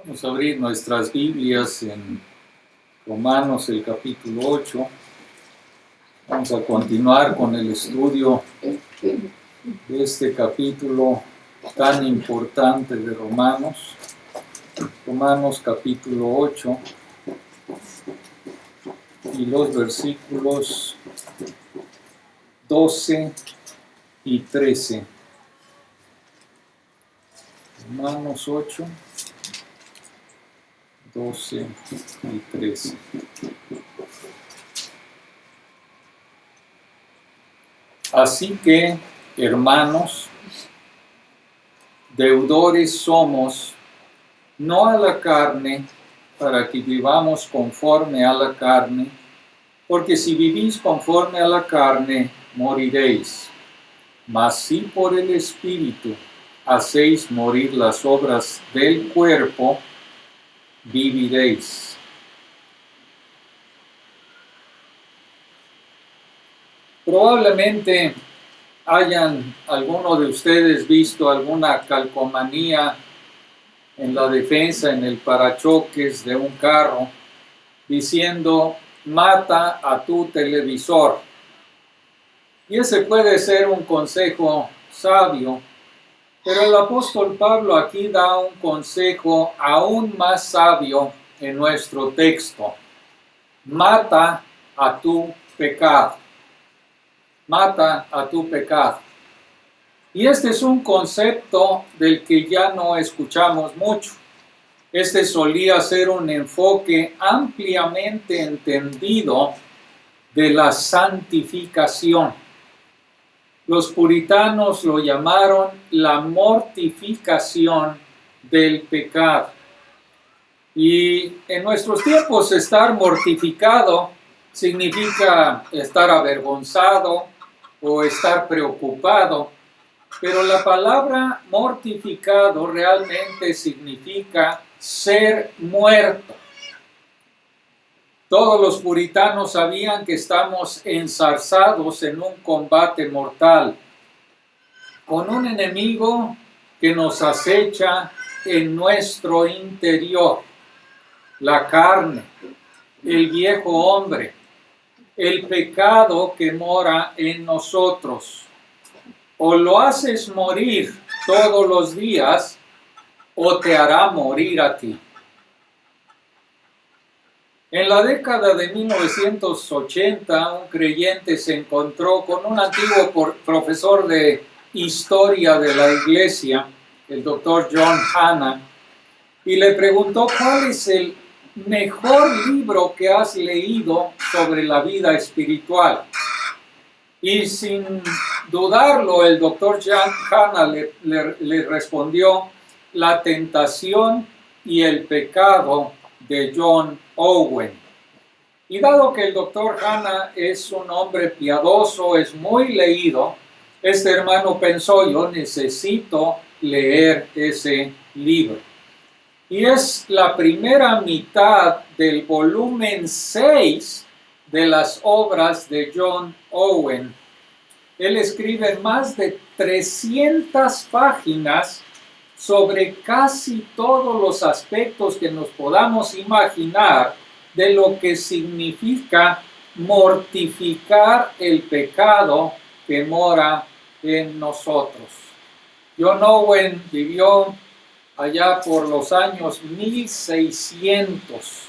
Vamos a abrir nuestras Biblias en Romanos, el capítulo 8. Vamos a continuar con el estudio de este capítulo tan importante de Romanos. Romanos capítulo 8 y los versículos 12 y 13. Romanos 8. 12 y 13. Así que, hermanos, deudores somos, no a la carne, para que vivamos conforme a la carne, porque si vivís conforme a la carne, moriréis. Mas si por el Espíritu hacéis morir las obras del cuerpo, viviréis. Probablemente hayan algunos de ustedes visto alguna calcomanía en la defensa, en el parachoques de un carro, diciendo: mata a tu televisor. Y ese puede ser un consejo sabio, pero el apóstol Pablo aquí da un consejo aún más sabio en nuestro texto. Mata a tu pecado. Mata a tu pecado. Y este es un concepto del que ya no escuchamos mucho. Este solía ser un enfoque ampliamente entendido de la santificación. Los puritanos lo llamaron la mortificación del pecado. Y en nuestros tiempos estar mortificado significa estar avergonzado o estar preocupado, pero la palabra mortificado realmente significa ser muerto. Todos los puritanos sabían que estamos enzarzados en un combate mortal, con un enemigo que nos acecha en nuestro interior, la carne, el viejo hombre, el pecado que mora en nosotros. O lo haces morir todos los días, o te hará morir a ti. En la década de 1980, un creyente se encontró con un antiguo profesor de historia de la iglesia, el doctor John Hannah, y le preguntó: ¿cuál es el mejor libro que has leído sobre la vida espiritual? Y sin dudarlo, el doctor John Hannah le respondió: La tentación y el pecado de John Owen. Y dado que el doctor Hannah es un hombre piadoso, es muy leído, este hermano pensó: yo necesito leer ese libro. Y es la primera mitad del volumen 6 de las obras de John Owen. Él escribe más de 300 páginas sobre casi todos los aspectos que nos podamos imaginar de lo que significa mortificar el pecado que mora en nosotros. John Owen vivió allá por los años 1600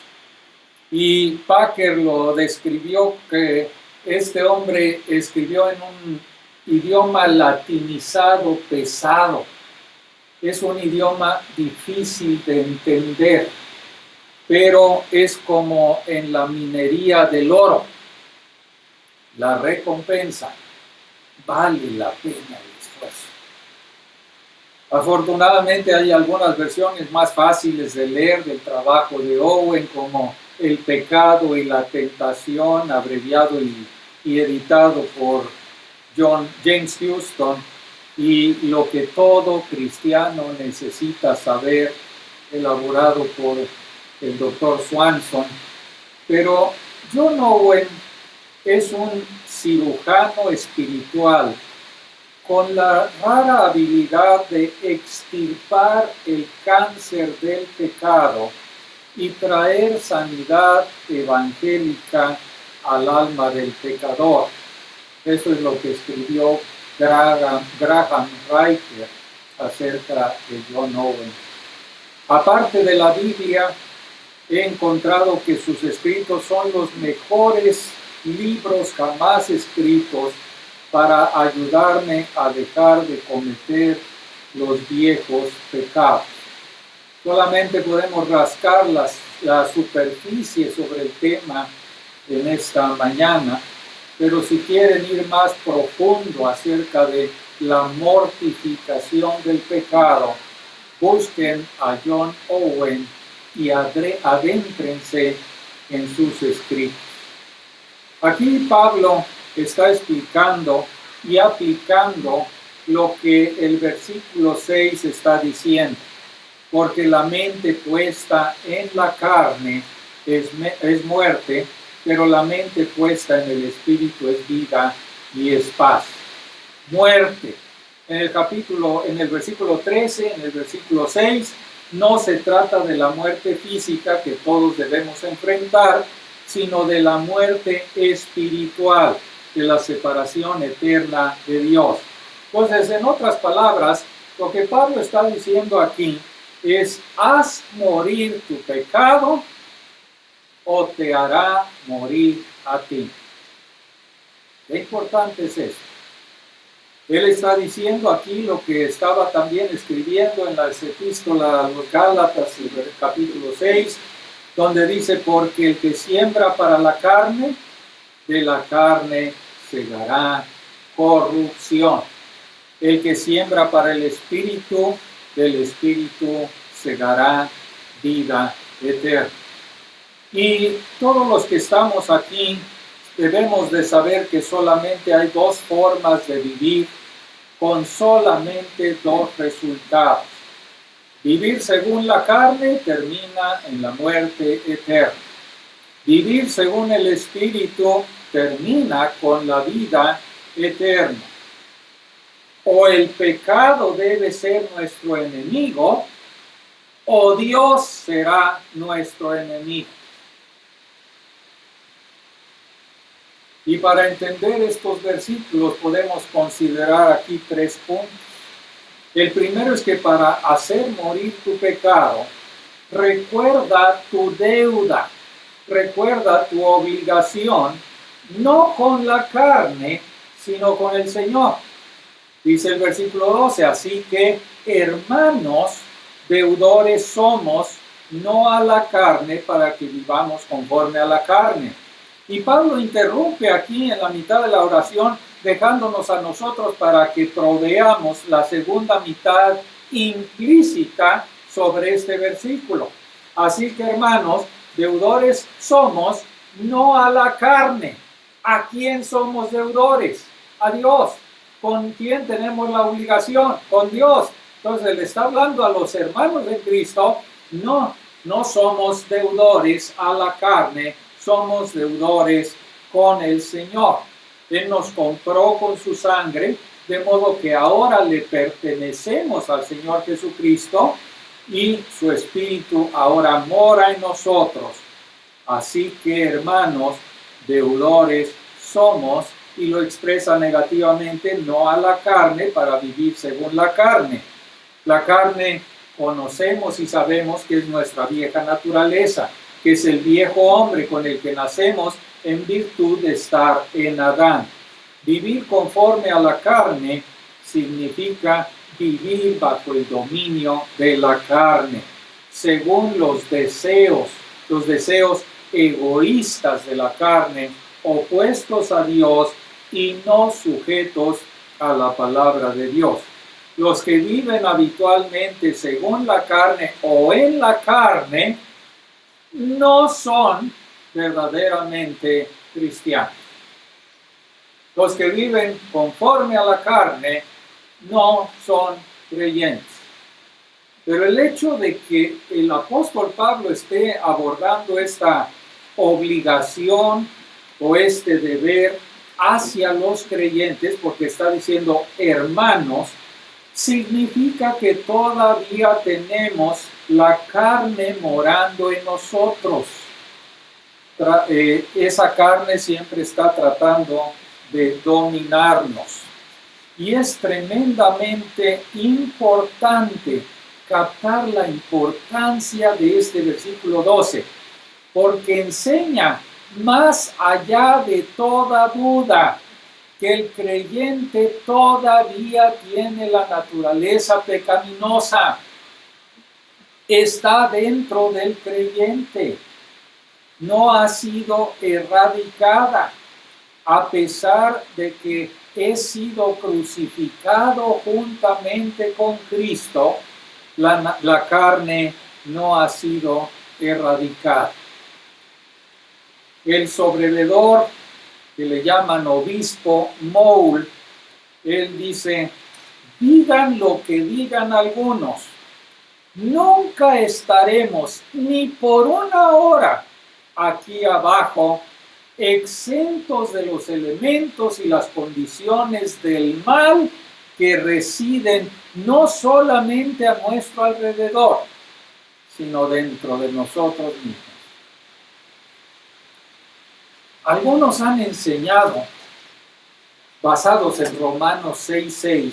y Packer lo describió que este hombre escribió en un idioma latinizado pesado. Es un idioma difícil de entender, pero es como en la minería del oro. La recompensa vale la pena el esfuerzo. Afortunadamente hay algunas versiones más fáciles de leer del trabajo de Owen, como El pecado y la tentación, abreviado y editado por James Houston, y Lo que todo cristiano necesita saber, elaborado por el doctor Swanson. Pero John Owen es un cirujano espiritual con la rara habilidad de extirpar el cáncer del pecado y traer sanidad evangélica al alma del pecador. Eso es lo que escribió Graham Riker acerca de John Owen. Aparte de la Biblia, he encontrado que sus escritos son los mejores libros jamás escritos para ayudarme a dejar de cometer los viejos pecados. Solamente podemos rascar la superficie sobre el tema en esta mañana, pero si quieren ir más profundo acerca de la mortificación del pecado, busquen a John Owen y adéntrense en sus escritos. Aquí Pablo está explicando y aplicando lo que el versículo 6 está diciendo, porque la mente puesta en la carne es muerte, pero la mente puesta en el espíritu es vida y es paz. Muerte. En el versículo 13, en el versículo 6, no se trata de la muerte física que todos debemos enfrentar, sino de la muerte espiritual, de la separación eterna de Dios. Entonces, en otras palabras, lo que Pablo está diciendo aquí es: haz morir tu pecado o te hará morir a ti. Qué importante es esto. Él está diciendo aquí lo que estaba también escribiendo en la epístola a los Gálatas, el capítulo 6, donde dice: porque el que siembra para la carne, de la carne segará corrupción. El que siembra para el espíritu, del espíritu segará vida eterna. Y todos los que estamos aquí debemos de saber que solamente hay dos formas de vivir, con solamente dos resultados. Vivir según la carne termina en la muerte eterna. Vivir según el Espíritu termina con la vida eterna. O el pecado debe ser nuestro enemigo, o Dios será nuestro enemigo. Y para entender estos versículos podemos considerar aquí 3 puntos. El primero es que para hacer morir tu pecado, recuerda tu deuda, recuerda tu obligación, no con la carne, sino con el Señor. Dice el versículo 12, así que, hermanos, deudores somos, no a la carne, para que vivamos conforme a la carne. Y Pablo interrumpe aquí en la mitad de la oración, dejándonos a nosotros para que proveamos la segunda mitad implícita sobre este versículo. Así que, hermanos, deudores somos, no a la carne. ¿A quién somos deudores? A Dios. ¿Con quién tenemos la obligación? Con Dios. Entonces le está hablando a los hermanos de Cristo: no somos deudores a la carne, somos deudores con el Señor. Él nos compró con su sangre, de modo que ahora le pertenecemos al Señor Jesucristo y su Espíritu ahora mora en nosotros. Así que, hermanos, deudores somos, y lo expresa negativamente, no a la carne para vivir según la carne. La carne conocemos y sabemos que es nuestra vieja naturaleza, que es el viejo hombre con el que nacemos en virtud de estar en Adán. Vivir conforme a la carne significa vivir bajo el dominio de la carne, según los deseos egoístas de la carne, opuestos a Dios y no sujetos a la palabra de Dios. Los que viven habitualmente según la carne o en la carne no son verdaderamente cristianos. Los que viven conforme a la carne no son creyentes. Pero el hecho de que el apóstol Pablo esté abordando esta obligación o este deber hacia los creyentes, porque está diciendo hermanos, significa que todavía tenemos la carne morando en nosotros. Esa carne siempre está tratando de dominarnos. Y es tremendamente importante captar la importancia de este versículo 12, porque enseña más allá de toda duda que el creyente todavía tiene la naturaleza pecaminosa. Está dentro del creyente. No ha sido erradicada, a pesar de que he sido crucificado juntamente con Cristo. La carne no ha sido erradicada. El sobrevedor, que le llaman obispo Moule, él dice: digan lo que digan algunos, nunca estaremos ni por una hora aquí abajo exentos de los elementos y las condiciones del mal que residen no solamente a nuestro alrededor, sino dentro de nosotros mismos. Algunos han enseñado, basados en Romanos 6:6,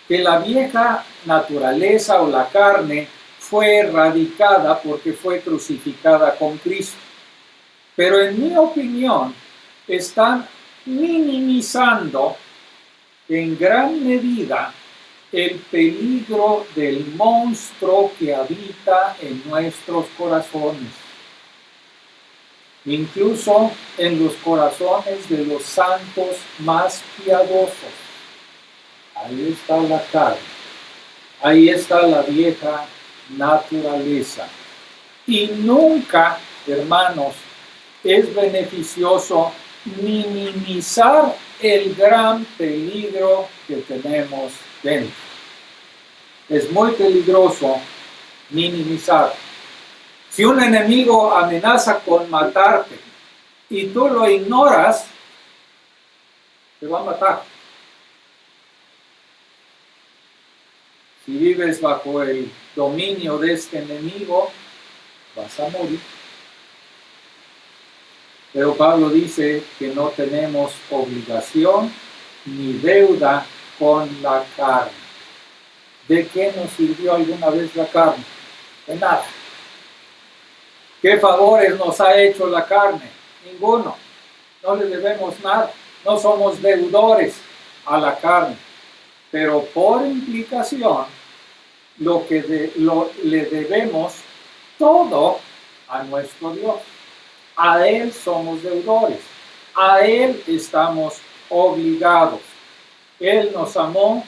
que la vieja naturaleza o la carne fue erradicada porque fue crucificada con Cristo. Pero en mi opinión, están minimizando en gran medida el peligro del monstruo que habita en nuestros corazones, incluso en los corazones de los santos más piadosos. Ahí está la carne, ahí está la vieja naturaleza. Y nunca, hermanos, es beneficioso minimizar el gran peligro que tenemos dentro. Es muy peligroso minimizar. Si un enemigo amenaza con matarte y tú lo ignoras, te va a matar. Si vives bajo el dominio de este enemigo, vas a morir. Pero Pablo dice que no tenemos obligación ni deuda con la carne. ¿De qué nos sirvió alguna vez la carne? De nada. ¿Qué favores nos ha hecho la carne? Ninguno. No le debemos nada. No somos deudores a la carne. Pero por implicación, le debemos todo a nuestro Dios. A Él somos deudores, a Él estamos obligados. Él nos amó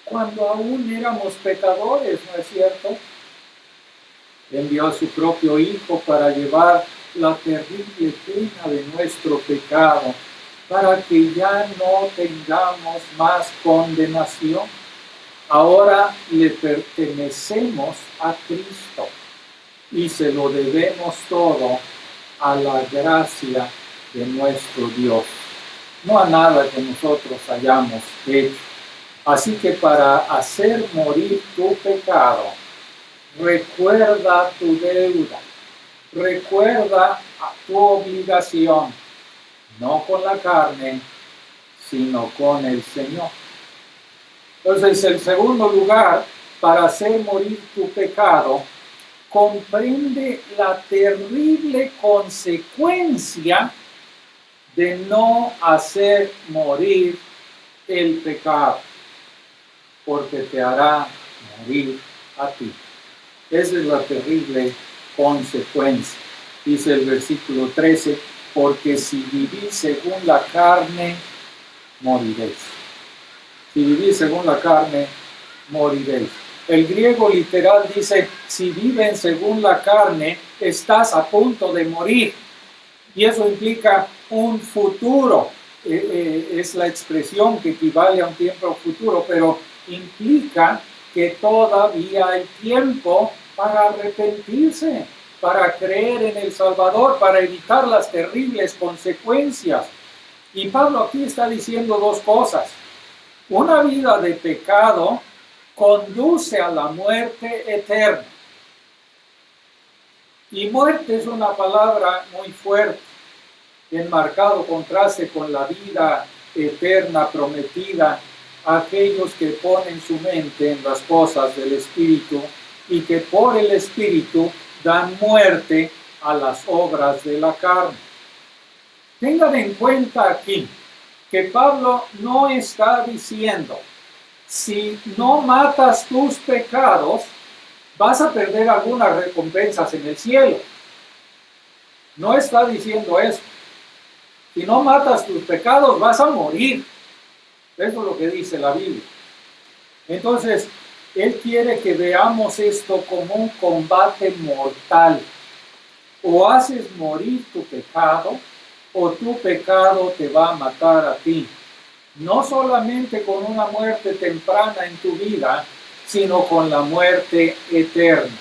cuando aún éramos pecadores, ¿no es cierto? Envió a su propio Hijo para llevar la terrible pena de nuestro pecado, para que ya no tengamos más condenación. Ahora le pertenecemos a Cristo y se lo debemos todo a la gracia de nuestro Dios, no a nada que nosotros hayamos hecho. Así que para hacer morir tu pecado, recuerda tu deuda, recuerda tu obligación, no con la carne, sino con el Señor. Entonces, el segundo lugar, para hacer morir tu pecado, comprende la terrible consecuencia de no hacer morir el pecado, porque te hará morir a ti. Esa es la terrible consecuencia. Dice el versículo 13, porque si vivís según la carne, moriréis. Si vivís según la carne, moriréis. El griego literal dice, si viven según la carne, estás a punto de morir. Y eso implica un futuro. Es la expresión que equivale a un tiempo futuro, pero implica que todavía hay tiempo para arrepentirse, para creer en el Salvador, para evitar las terribles consecuencias. Y Pablo aquí está diciendo dos cosas. Una vida de pecado conduce a la muerte eterna. Y muerte es una palabra muy fuerte, en marcado contraste con la vida eterna prometida a aquellos que ponen su mente en las cosas del Espíritu y que por el Espíritu dan muerte a las obras de la carne. Tengan en cuenta aquí que Pablo no está diciendo, si no matas tus pecados, vas a perder algunas recompensas en el cielo. No está diciendo eso. Si no matas tus pecados, vas a morir. Eso es lo que dice la Biblia. Entonces, él quiere que veamos esto como un combate mortal. O haces morir tu pecado, o tu pecado te va a matar a ti. No solamente con una muerte temprana en tu vida, sino con la muerte eterna.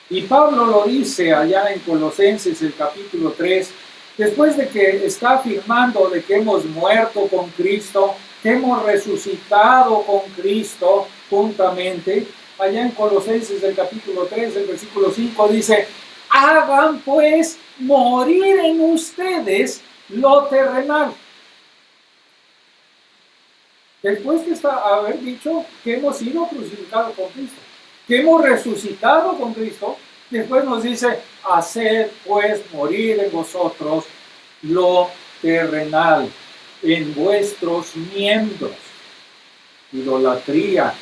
Y Pablo lo dice allá en Colosenses, el capítulo 3, después de que está afirmando de que hemos muerto con Cristo, que hemos resucitado con Cristo juntamente. Allá en Colosenses, el capítulo 3, el versículo 5 dice, hagan pues morir en ustedes lo terrenal. Después de haber dicho que hemos sido crucificados con Cristo, que hemos resucitado con Cristo, después nos dice, haced pues morir en vosotros lo terrenal, en vuestros miembros, idolatría,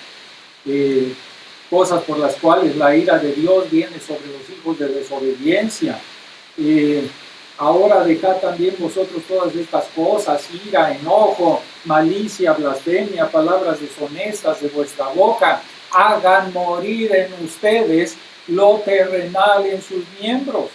cosas por las cuales la ira de Dios viene sobre los hijos de desobediencia. Ahora dejad también vosotros todas estas cosas, ira, enojo, malicia, blasfemia, palabras deshonestas de vuestra boca. Hagan morir en ustedes lo terrenal en sus miembros.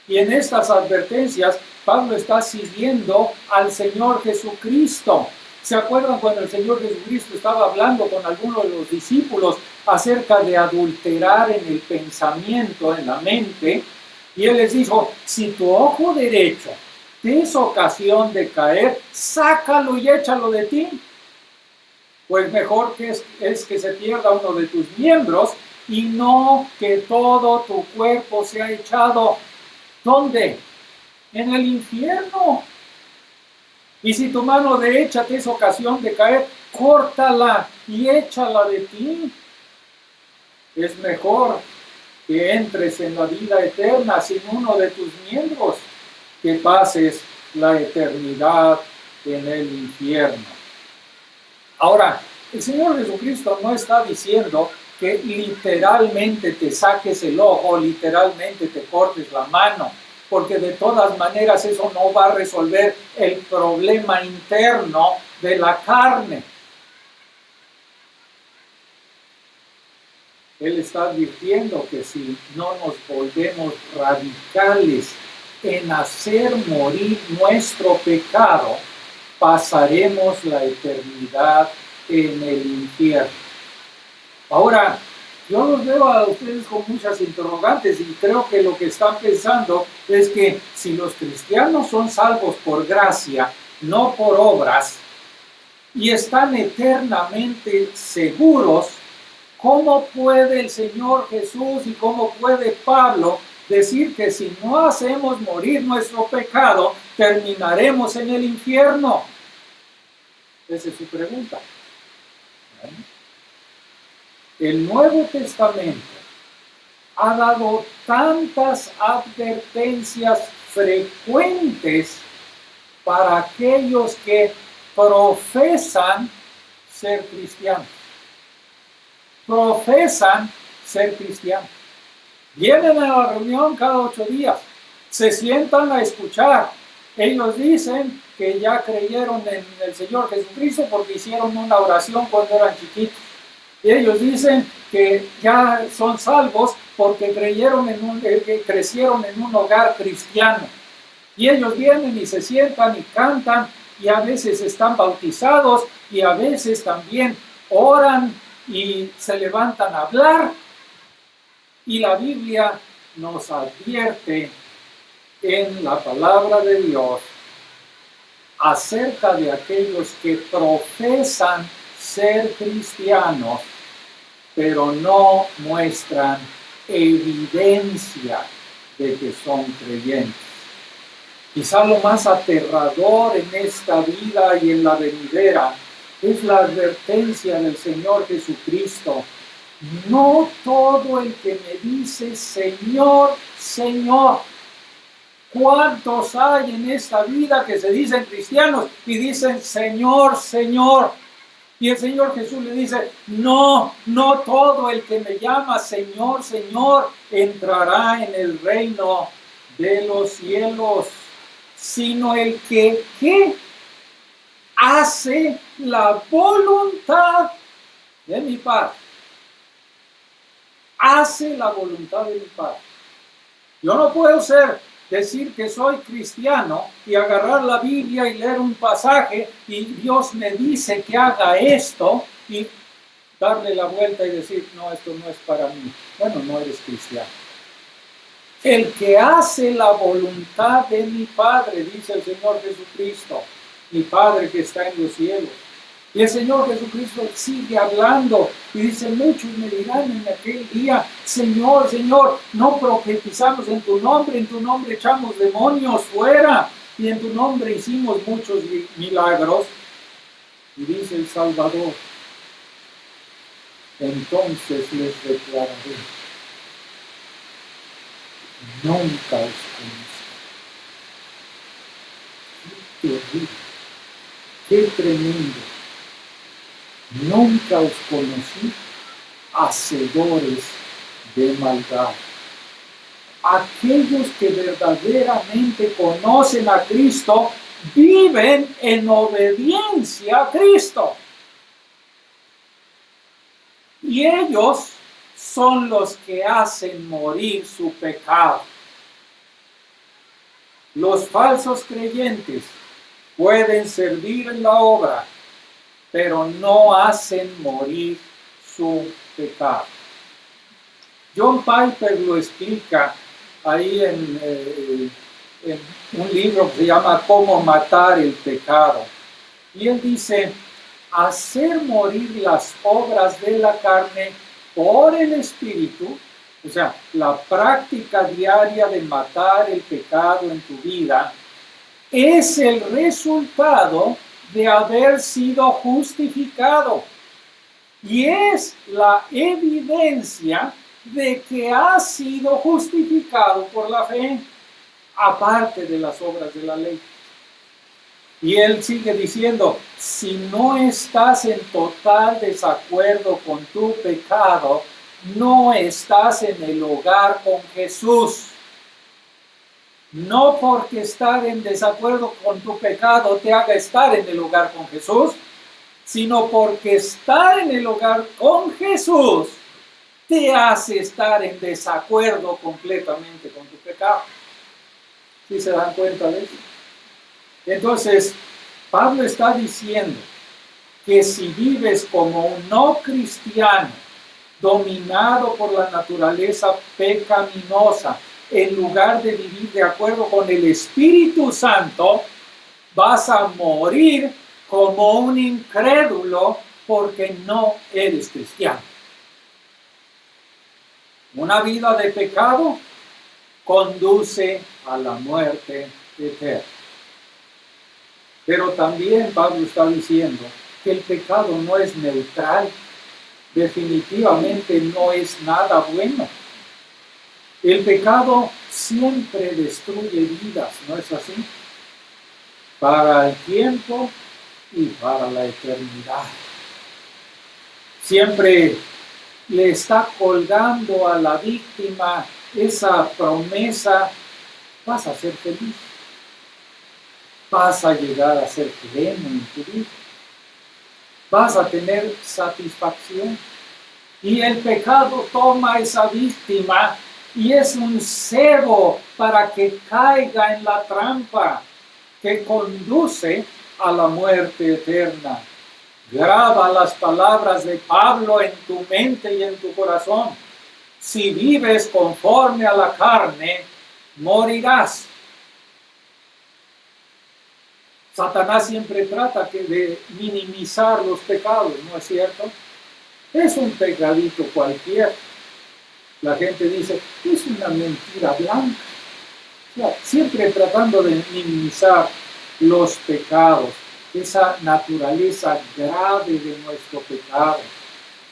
Y en estas advertencias, Pablo está siguiendo al Señor Jesucristo. ¿Se acuerdan cuando el Señor Jesucristo estaba hablando con algunos de los discípulos acerca de adulterar en el pensamiento, en la mente? Y él les dijo, si tu ojo derecho te es ocasión de caer, sácalo y échalo de ti. Pues mejor que es que se pierda uno de tus miembros y no que todo tu cuerpo sea echado. ¿Dónde? En el infierno. Y si tu mano derecha te es ocasión de caer, córtala y échala de ti. Es mejor que entres en la vida eterna sin uno de tus miembros, que pases la eternidad en el infierno. Ahora, el Señor Jesucristo no está diciendo que literalmente te saques el ojo, literalmente te cortes la mano, porque de todas maneras eso no va a resolver el problema interno de la carne. Él está advirtiendo que si no nos volvemos radicales en hacer morir nuestro pecado, pasaremos la eternidad en el infierno. Ahora, yo los veo a ustedes con muchas interrogantes y creo que lo que están pensando es que si los cristianos son salvos por gracia, no por obras, y están eternamente seguros, ¿cómo puede el Señor Jesús y cómo puede Pablo decir que si no hacemos morir nuestro pecado, terminaremos en el infierno? Esa es su pregunta. El Nuevo Testamento ha dado tantas advertencias frecuentes para aquellos que profesan ser cristianos. Profesan ser cristianos. Vienen a la reunión cada 8 días, se sientan a escuchar. Ellos dicen que ya creyeron en el Señor Jesucristo porque hicieron una oración cuando eran chiquitos. Y ellos dicen que ya son salvos porque crecieron en un hogar cristiano. Y ellos vienen y se sientan y cantan y a veces están bautizados y a veces también oran y se levantan a hablar. Y la Biblia nos advierte en la palabra de Dios acerca de aquellos que profesan ser cristianos, pero no muestran evidencia de que son creyentes. Quizá lo más aterrador en esta vida y en la venidera es la advertencia del Señor Jesucristo. No todo el que me dice Señor, Señor. ¿Cuántos hay en esta vida que se dicen cristianos y dicen Señor, Señor? Y el Señor Jesús le dice, no todo el que me llama Señor, Señor entrará en el reino de los cielos, sino el que hace la voluntad de mi Padre. Hace la voluntad de mi Padre. Yo no puedo decir que soy cristiano y agarrar la Biblia y leer un pasaje y Dios me dice que haga esto y darle la vuelta y decir, no, esto no es para mí. Bueno, no eres cristiano. El que hace la voluntad de mi Padre, dice el Señor Jesucristo, mi Padre que está en los cielos. Y el Señor Jesucristo sigue hablando y dice, muchos me dirán en aquel día, Señor, Señor, no profetizamos en tu nombre echamos demonios fuera y en tu nombre hicimos muchos milagros. Y dice el Salvador, entonces les declararé, nunca os conocí. Qué terrible, qué tremendo. Nunca os conocí, hacedores de maldad. Aquellos que verdaderamente conocen a Cristo viven en obediencia a Cristo. Y ellos son los que hacen morir su pecado. Los falsos creyentes pueden servir en la obra, pero no hacen morir su pecado. John Piper lo explica ahí en un libro que se llama Cómo matar el pecado. Y él dice, hacer morir las obras de la carne por el Espíritu, o sea, la práctica diaria de matar el pecado en tu vida, es el resultado de haber sido justificado y es la evidencia de que has sido justificado por la fe, aparte de las obras de la ley. Y él sigue diciendo, si no estás en total desacuerdo con tu pecado, no estás en el hogar con Jesús. No porque estar en desacuerdo con tu pecado te haga estar en el hogar con Jesús, sino porque estar en el hogar con Jesús te hace estar en desacuerdo completamente con tu pecado. ¿Sí se dan cuenta de eso? Entonces, Pablo está diciendo que si vives como un no cristiano, dominado por la naturaleza pecaminosa, en lugar de vivir de acuerdo con el Espíritu Santo, vas a morir como un incrédulo porque no eres cristiano. Una vida de pecado conduce a la muerte eterna. Pero también Pablo está diciendo que el pecado no es neutral, definitivamente no es nada bueno. El pecado siempre destruye vidas, ¿no es así? Para el tiempo y para la eternidad. Siempre le está colgando a la víctima esa promesa, vas a ser feliz, vas a llegar a ser pleno en tu vida, vas a tener satisfacción. Y el pecado toma a esa víctima y es un cebo para que caiga en la trampa que conduce a la muerte eterna. Graba las palabras de Pablo en tu mente y en tu corazón. Si vives conforme a la carne, morirás. Satanás siempre trata de minimizar los pecados, ¿no es cierto? Es un pecadito cualquiera. La gente dice, es una mentira blanca. O sea, siempre tratando de minimizar los pecados, esa naturaleza grave de nuestro pecado,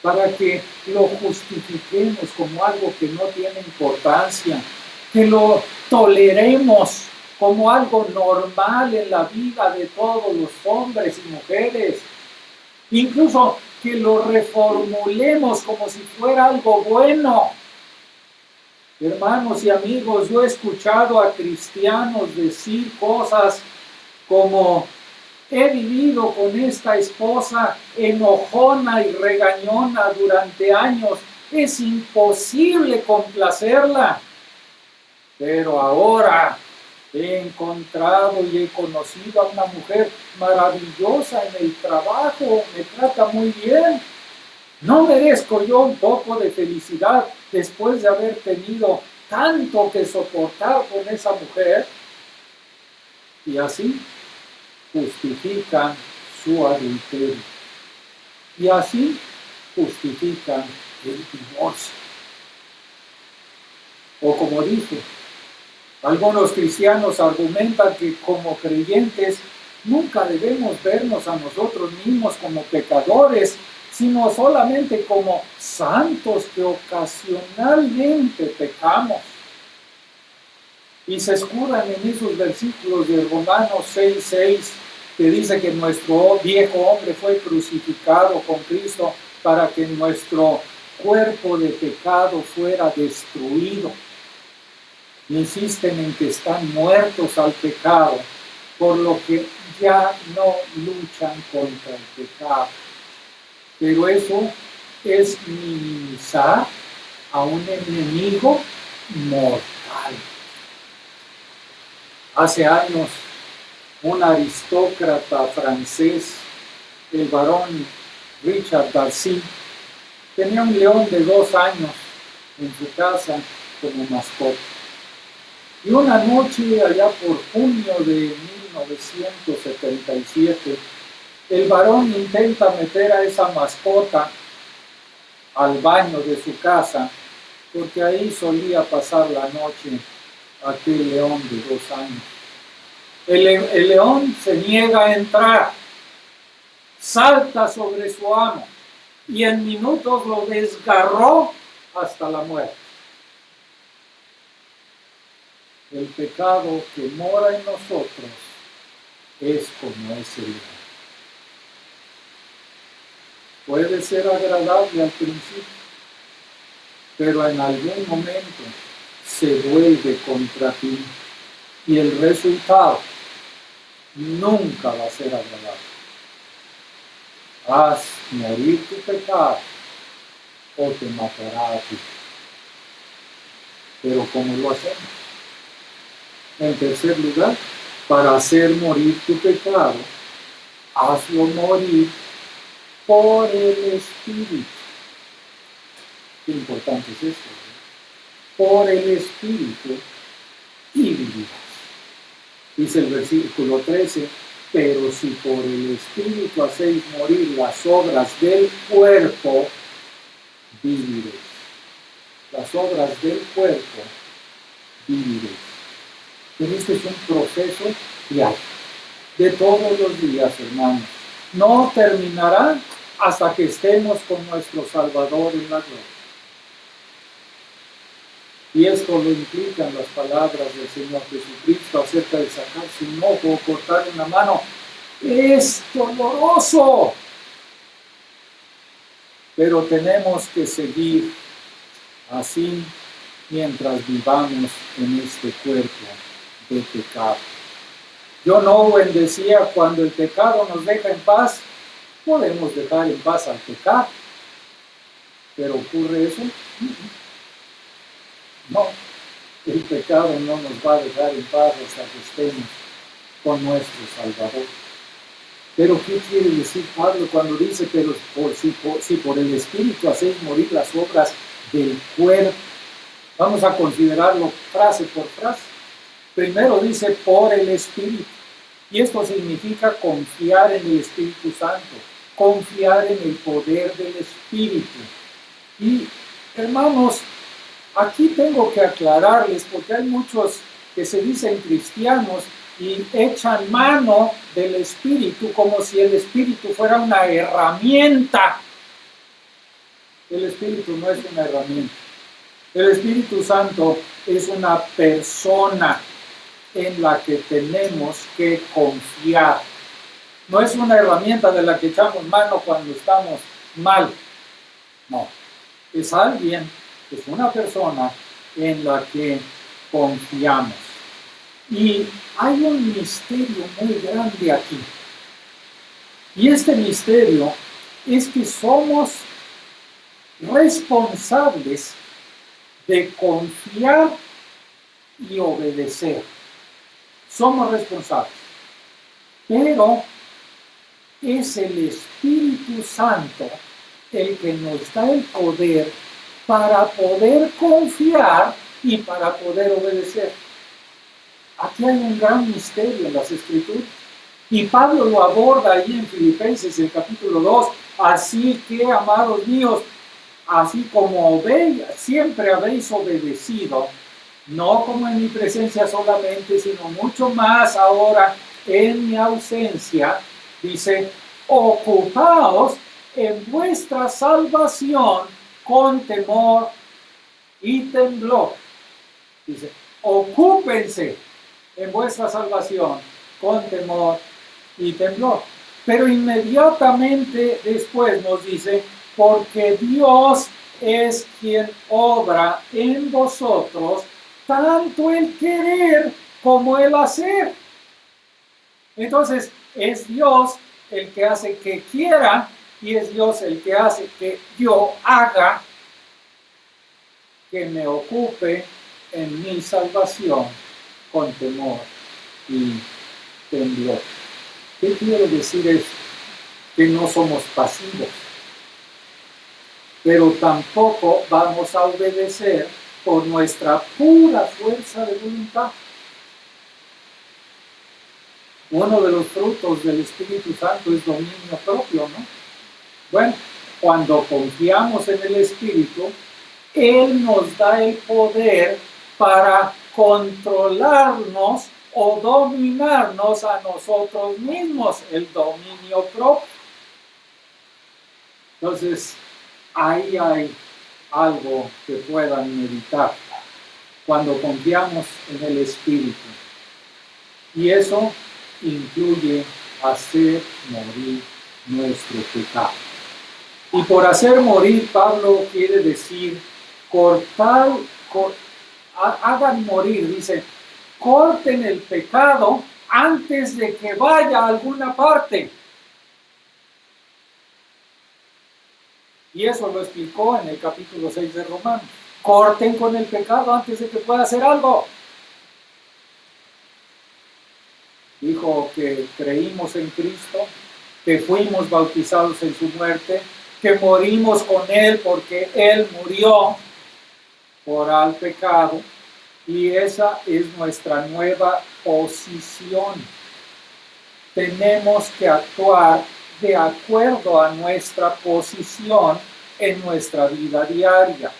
para que lo justifiquemos como algo que no tiene importancia, que lo toleremos como algo normal en la vida de todos los hombres y mujeres, incluso que lo reformulemos como si fuera algo bueno. Hermanos y amigos, yo he escuchado a cristianos decir cosas como: he vivido con esta esposa enojona y regañona durante años, es imposible complacerla, pero ahora he encontrado y he conocido a una mujer maravillosa en el trabajo, me trata muy bien. ¿No merezco yo un poco de felicidad después de haber tenido tanto que soportar con esa mujer? Y así justifican su adulterio. Y así justifican el divorcio. O como dije, algunos cristianos argumentan que como creyentes nunca debemos vernos a nosotros mismos como pecadores, sino solamente como santos que ocasionalmente pecamos. Y se escudan en esos versículos de Romanos 6:6, que dice que nuestro viejo hombre fue crucificado con Cristo para que nuestro cuerpo de pecado fuera destruido. Insisten en que están muertos al pecado, por lo que ya no luchan contra el pecado. Pero eso es minimizar a un enemigo mortal. Hace años, un aristócrata francés, el barón Richard Darcy, tenía un león de 2 años en su casa como mascota. Y una noche, allá por junio de 1977, el varón intenta meter a esa mascota al baño de su casa, porque ahí solía pasar la noche aquel león de 2 años. El león se niega a entrar, salta sobre su amo y en minutos lo desgarró hasta la muerte. El pecado que mora en nosotros es como ese león. Puede ser agradable al principio, pero en algún momento se vuelve contra ti y el resultado nunca va a ser agradable. Haz morir tu pecado o te matará a ti. Pero ¿cómo lo hacemos? En tercer lugar, para hacer morir tu pecado, hazlo morir por el Espíritu. Qué importante es esto, ¿no? Por el Espíritu y vivirás. Dice el versículo 13, pero si por el Espíritu hacéis morir las obras del cuerpo, viviréis. Las obras del cuerpo, viviréis. Pero este es un proceso diario, de todos los días, hermanos. No terminará hasta que estemos con nuestro Salvador en la gloria. Y esto lo implican las palabras del Señor Jesucristo acerca de sacarse un ojo o cortar una mano. Es doloroso, pero tenemos que seguir así mientras vivamos en este cuerpo de pecado. John Owen decía, cuando el pecado nos deja en paz, podemos dejar en paz al pecado. ¿Pero ocurre eso? No, el pecado no nos va a dejar en paz hasta que estemos con nuestro Salvador. Pero ¿qué quiere decir Pablo cuando dice, pero si por el Espíritu hacéis morir las obras del cuerpo? Vamos a considerarlo frase por frase. Primero dice por el Espíritu. Y esto significa confiar en el Espíritu Santo, confiar en el poder del Espíritu. Y hermanos, aquí tengo que aclararles, porque hay muchos que se dicen cristianos y echan mano del Espíritu como si el Espíritu fuera una herramienta. El Espíritu no es una herramienta. El Espíritu Santo es una persona en la que tenemos que confiar. No es una herramienta de la que echamos mano cuando estamos mal. No, es alguien, es una persona en la que confiamos. Y hay un misterio muy grande aquí. Y este misterio es que somos responsables de confiar y obedecer. Somos responsables. Pero es el Espíritu Santo el que nos da el poder para poder confiar y para poder obedecer. Aquí hay un gran misterio en las Escrituras. Y Pablo lo aborda ahí en Filipenses, el capítulo 2. Así que, amados míos, así como siempre habéis obedecido, no como en mi presencia solamente, sino mucho más ahora en mi ausencia, dice, ocupaos en vuestra salvación con temor y temblor. Dice, ocúpense en vuestra salvación con temor y temblor. Pero inmediatamente después nos dice, porque Dios es quien obra en vosotros tanto el querer como el hacer. Entonces, es Dios el que hace que quiera y es Dios el que hace que yo haga, que me ocupe en mi salvación con temor y temblor. ¿Qué quiero decir esto? Que no somos pasivos, pero tampoco vamos a obedecer por nuestra pura fuerza de voluntad. Uno de los frutos del Espíritu Santo es dominio propio, ¿no? Bueno, cuando confiamos en el Espíritu, Él nos da el poder para controlarnos o dominarnos a nosotros mismos, el dominio propio. Entonces, ahí hay algo que puedan meditar cuando confiamos en el Espíritu. Y eso incluye hacer morir nuestro pecado. Y por hacer morir, Pablo quiere decir hagan morir, dice, corten el pecado antes de que vaya a alguna parte. Y eso lo explicó en el capítulo 6 de Romanos. Corten con el pecado antes de que pueda hacer algo. Dijo que creímos en Cristo, que fuimos bautizados en su muerte, que morimos con Él porque Él murió por el pecado, y esa es nuestra nueva posición. Tenemos que actuar de acuerdo a nuestra posición en nuestra vida diaria.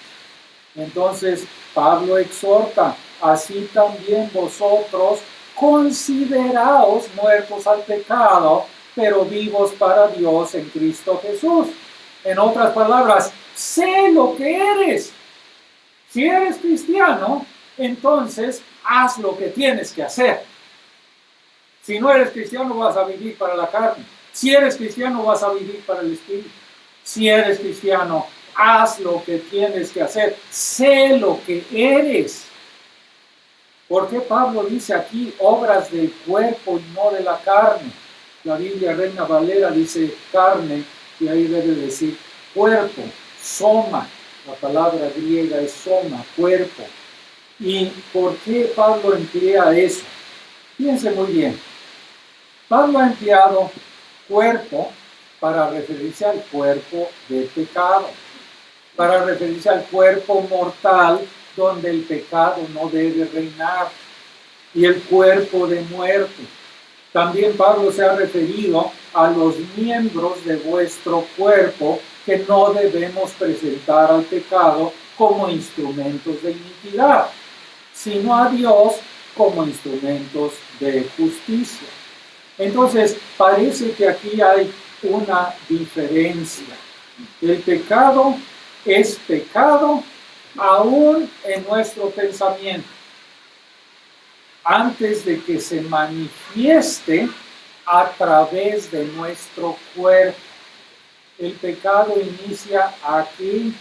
Entonces, Pablo exhorta, así también vosotros consideraos muertos al pecado, pero vivos para Dios en Cristo Jesús. En otras palabras, sé lo que eres. Si eres cristiano, entonces haz lo que tienes que hacer. Si no eres cristiano, vas a vivir para la carne. Si eres cristiano, vas a vivir para el Espíritu. Si eres cristiano, haz lo que tienes que hacer. Sé lo que eres. ¿Por qué Pablo dice aquí obras del cuerpo y no de la carne? La Biblia Reina Valera dice carne y ahí debe decir cuerpo, soma. La palabra griega es soma, cuerpo. ¿Y por qué Pablo emplea eso? Fíjense muy bien. Pablo ha empleado cuerpo para referirse al cuerpo de pecado, para referirse al cuerpo mortal donde el pecado no debe reinar, y el cuerpo de muerte. También Pablo se ha referido a los miembros de vuestro cuerpo que no debemos presentar al pecado como instrumentos de iniquidad, sino a Dios como instrumentos de justicia. Entonces, parece que aquí hay una diferencia. El pecado es pecado aún en nuestro pensamiento, antes de que se manifieste a través de nuestro cuerpo. El pecado inicia aquí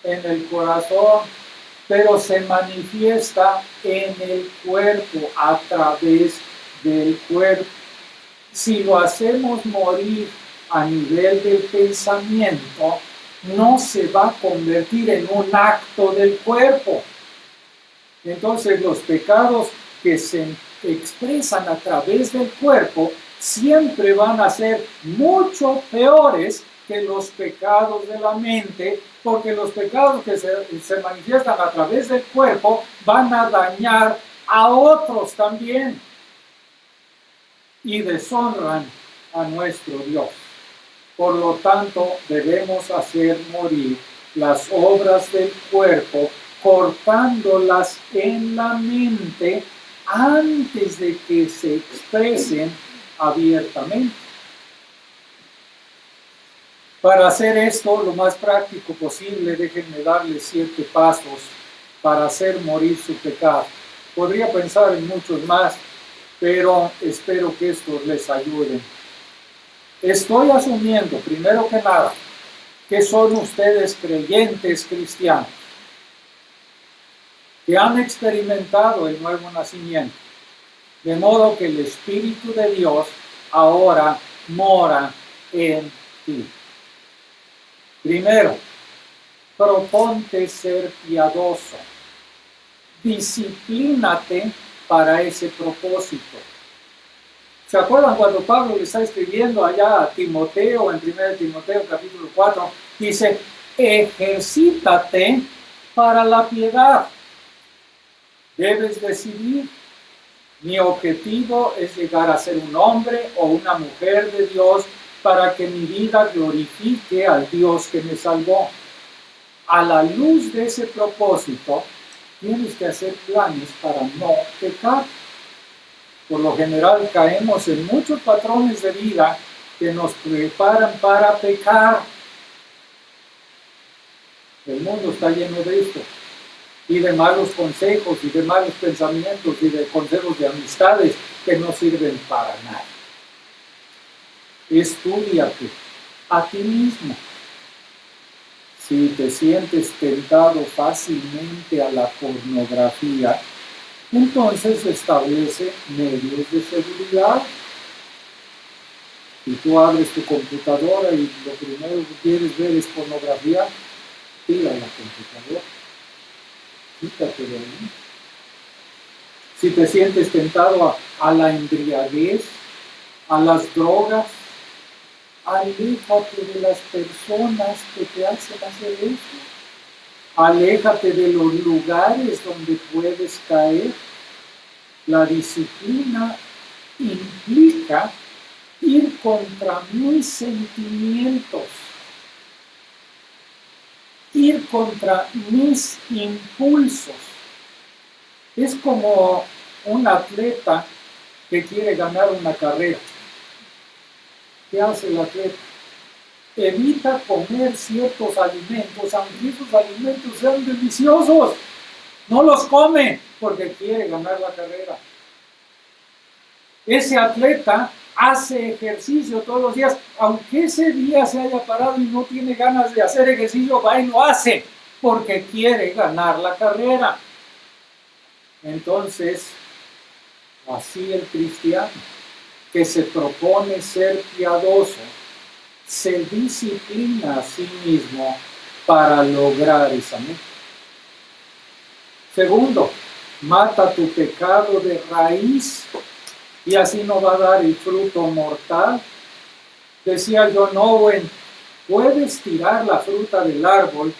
en el corazón, pero se manifiesta en el cuerpo, a través del cuerpo. Si lo hacemos morir a nivel del pensamiento, no se va a convertir en un acto del cuerpo. Entonces los pecados que se expresan a través del cuerpo siempre van a ser mucho peores que los pecados de la mente, porque los pecados que se manifiestan a través del cuerpo van a dañar a otros también y deshonran a nuestro Dios. Por lo tanto, debemos hacer morir las obras del cuerpo, cortándolas en la mente antes de que se expresen abiertamente. Para hacer esto lo más práctico posible, déjenme darles 7 pasos para hacer morir su pecado. Podría pensar en muchos más, pero espero que estos les ayuden. Estoy asumiendo, primero que nada, que son ustedes creyentes cristianos, que han experimentado el nuevo nacimiento, de modo que el Espíritu de Dios ahora mora en ti. Primero, proponte ser piadoso. Disciplínate para ese propósito. ¿Se acuerdan cuando Pablo le está escribiendo allá a Timoteo, en 1 Timoteo capítulo 4? Dice, ejercítate para la piedad. Debes decidir. Mi objetivo es llegar a ser un hombre o una mujer de Dios para que mi vida glorifique al Dios que me salvó. A la luz de ese propósito, tienes que hacer planes para no pecar. Por lo general caemos en muchos patrones de vida que nos preparan para pecar. El mundo está lleno de esto, y de malos consejos, y de malos pensamientos, y de consejos de amistades que no sirven para nada. Estúdiate a ti mismo. Si te sientes tentado fácilmente a la pornografía, entonces establece medios de seguridad. Si tú abres tu computadora y lo primero que quieres ver es pornografía, tira la computadora, quítate de ahí. Si te sientes tentado a la embriaguez, a las drogas, aléjate de las personas que te hacen hacer esto. Aléjate de los lugares donde puedes caer. La disciplina implica ir contra mis sentimientos, ir contra mis impulsos. Es como un atleta que quiere ganar una carrera. ¿Qué hace el atleta? Evita comer ciertos alimentos, aunque esos alimentos sean deliciosos. No los come porque quiere ganar la carrera. Ese atleta hace ejercicio todos los días, aunque ese día se haya parado y no tiene ganas de hacer ejercicio, va y lo hace porque quiere ganar la carrera. Entonces, así el cristiano que se propone ser piadoso, se disciplina a sí mismo para lograr esa meta. Segundo, mata tu pecado de raíz y así no va a dar el fruto mortal. Decía John Owen, puedes tirar la fruta del árbol,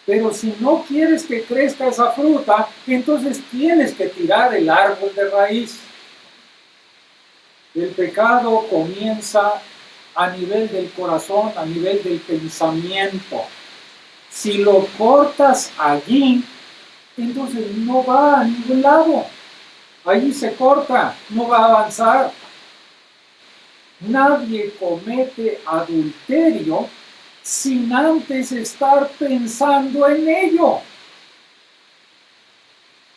pero si no quieres que crezca esa fruta, entonces tienes que tirar el árbol de raíz. El pecado comienza a nivel del corazón, a nivel del pensamiento. Si lo cortas allí, entonces no va a ningún lado. Allí se corta, no va a avanzar. Nadie comete adulterio sin antes estar pensando en ello.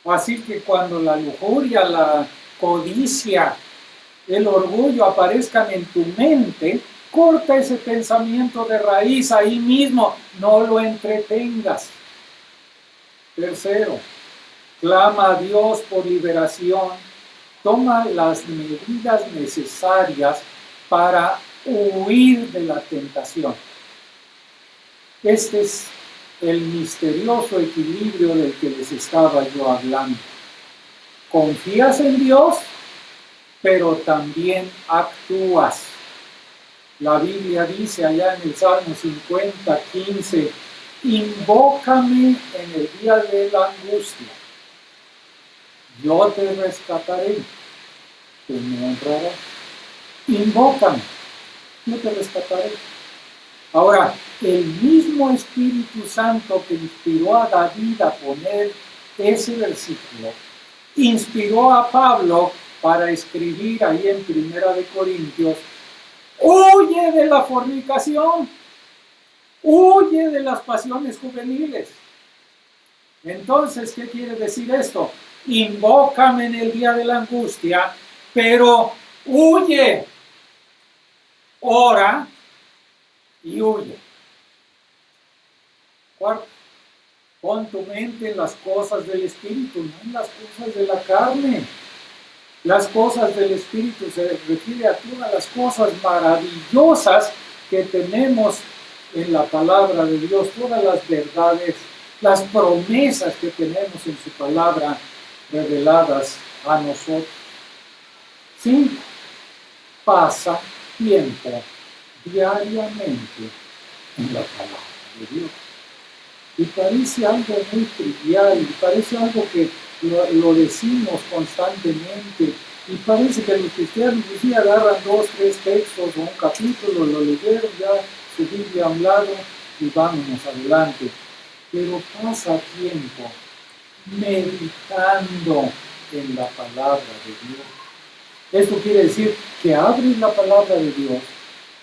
Así que cuando la lujuria, la codicia, el orgullo aparezcan en tu mente, corta ese pensamiento de raíz ahí mismo, no lo entretengas. Tercero, clama a Dios por liberación, toma las medidas necesarias para huir de la tentación. Este es el misterioso equilibrio del que les estaba yo hablando. Confías en Dios, pero también actúas. La Biblia dice allá en el Salmo 50:15, invócame en el día de la angustia, yo te rescataré, tú me honrarás. Invócame, yo te rescataré. Ahora, el mismo Espíritu Santo que inspiró a David a poner ese versículo, inspiró a Pablo para escribir ahí en 1 de Corintios, huye de la fornicación, huye de las pasiones juveniles. Entonces, ¿qué quiere decir esto? Invócame en el día de la angustia, pero huye, ora y huye. Cuarto, pon tu mente en las cosas del Espíritu, no en las cosas de la carne. Las cosas del Espíritu se refiere a todas las cosas maravillosas que tenemos en la palabra de Dios, todas las verdades, las promesas que tenemos en su palabra reveladas a nosotros. 5. Pasa tiempo diariamente en la palabra de Dios. Y parece algo muy trivial, y parece algo que lo decimos constantemente, y parece que los cristianos sí agarran 2, 3 textos o un capítulo, lo leyeron ya, su Biblia a un lado y vámonos adelante. Pero pasa tiempo meditando en la palabra de Dios. Esto quiere decir que abres la palabra de Dios,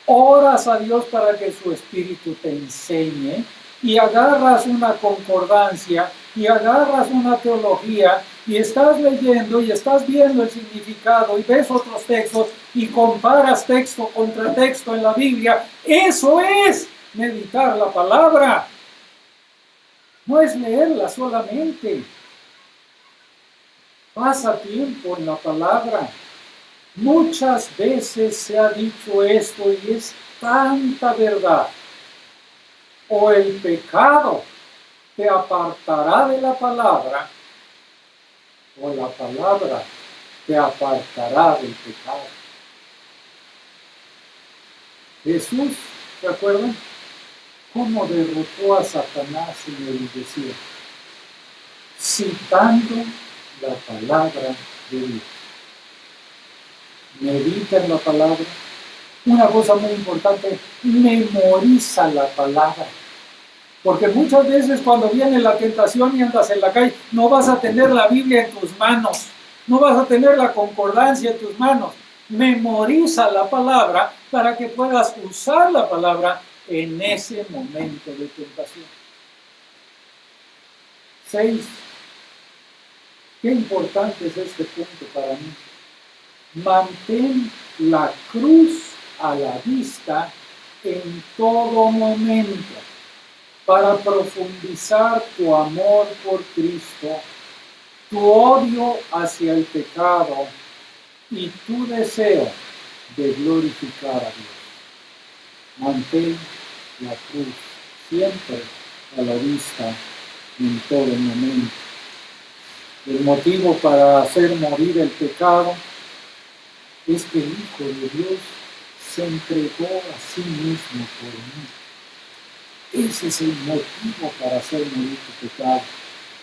oras a Dios para que su Espíritu te enseñe, y agarras una concordancia y agarras una teología y estás leyendo y estás viendo el significado y ves otros textos y comparas texto contra texto en la Biblia. Eso es meditar la palabra. No es leerla solamente. Pasa tiempo en la palabra. Muchas veces se ha dicho esto y es tanta verdad. O el pecado te apartará de la palabra, o la palabra te apartará del pecado. Jesús, ¿se acuerdan? ¿Cómo derrotó a Satanás en el desierto? Citando la palabra de Dios. Medita en la palabra. Una cosa muy importante, memoriza la palabra. Porque muchas veces cuando viene la tentación y andas en la calle, no vas a tener la Biblia en tus manos, no vas a tener la concordancia en tus manos. Memoriza la palabra para que puedas usar la palabra en ese momento de tentación. 6. Qué importante es este punto para mí. Mantén la cruz a la vista en todo momento, para profundizar tu amor por Cristo, tu odio hacia el pecado y tu deseo de glorificar a Dios. Mantén la cruz siempre a la vista en todo momento. El motivo para hacer morir el pecado es que el Hijo de Dios se entregó a sí mismo por mí. Ese es el motivo para hacer morir tu pecado.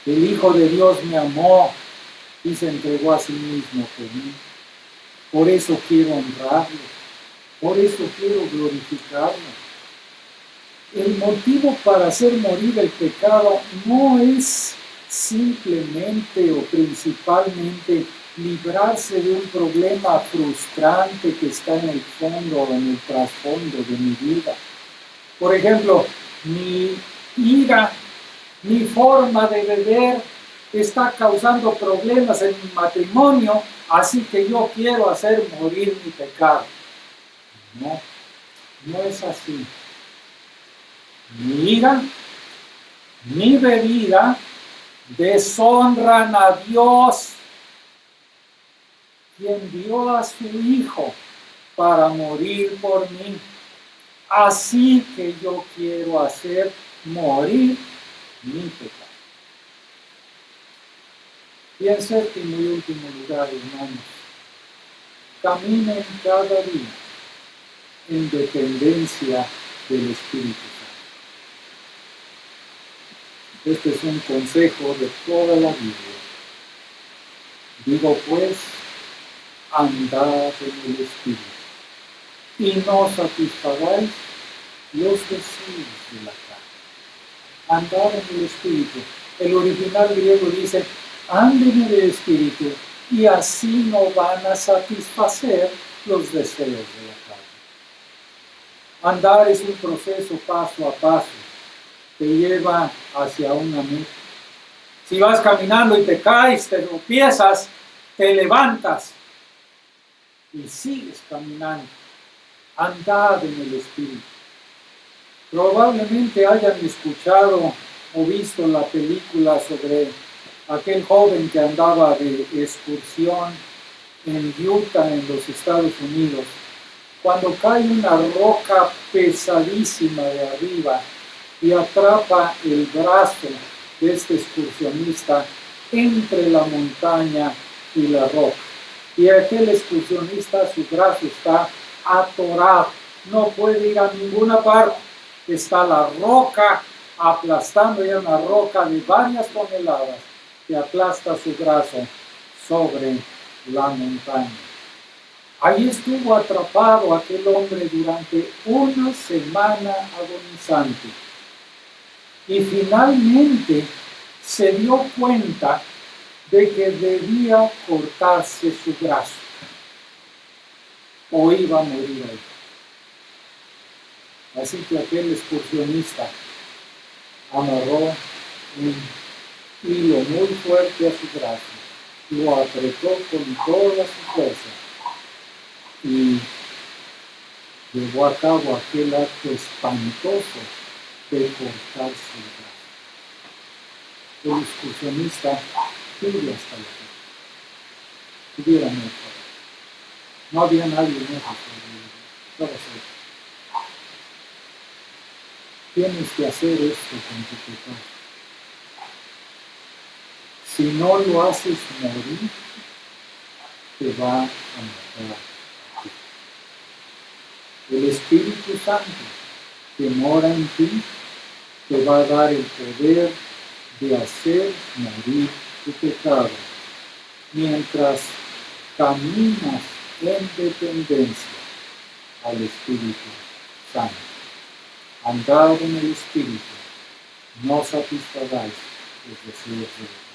El Hijo de Dios me amó y se entregó a sí mismo por mí. Por eso quiero honrarlo. Por eso quiero glorificarlo. El motivo para hacer morir el pecado no es simplemente o principalmente librarse de un problema frustrante que está en el fondo o en el trasfondo de mi vida. Por ejemplo, mi ira, mi forma de beber está causando problemas en mi matrimonio, así que yo quiero hacer morir mi pecado. No, no es así. Mi ira, mi bebida deshonran a Dios, quien dio a su Hijo para morir por mí. Así que yo quiero hacer morir mi pecado. Y en séptimo y último lugar, hermanos, caminen cada día en dependencia del Espíritu Santo. Este es un consejo de toda la Biblia. Digo pues, andad en el Espíritu, y no satisfagáis los deseos de la carne. Andad en el Espíritu. El original griego dice, anden en el Espíritu, y así no van a satisfacer los deseos de la carne. Andar es un proceso paso a paso, te lleva hacia una meta. Si vas caminando y te caes, te tropiezas, te levantas y sigues caminando. Andad en el Espíritu. Probablemente hayan escuchado o visto la película sobre aquel joven que andaba de excursión en Utah, en los Estados Unidos, cuando cae una roca pesadísima de arriba y atrapa el brazo de este excursionista entre la montaña y la roca. Y aquel excursionista, su brazo está atorado, no puede ir a ninguna parte. Está la roca aplastando, ya una roca de varias toneladas que aplasta su brazo sobre la montaña. Ahí estuvo atrapado aquel hombre durante una semana agonizante. Y finalmente se dio cuenta de que debía cortarse su brazo o iba a morir ahí. Así que aquel excursionista amarró un hilo muy fuerte a su brazo, lo apretó con toda su fuerza y llevó a cabo aquel acto espantoso de cortarse el brazo. El excursionista vive hasta la fe. Hubiera muerto. No había nadie en eso. Estaba solo. Tienes que hacer esto con tu pecado. Si no lo haces morir, te va a matar. El Espíritu Santo que mora en ti te va a dar el poder de hacer morir tu pecado mientras caminas en dependencia al Espíritu Santo. Andad en el Espíritu, no satisfagáis los deseos de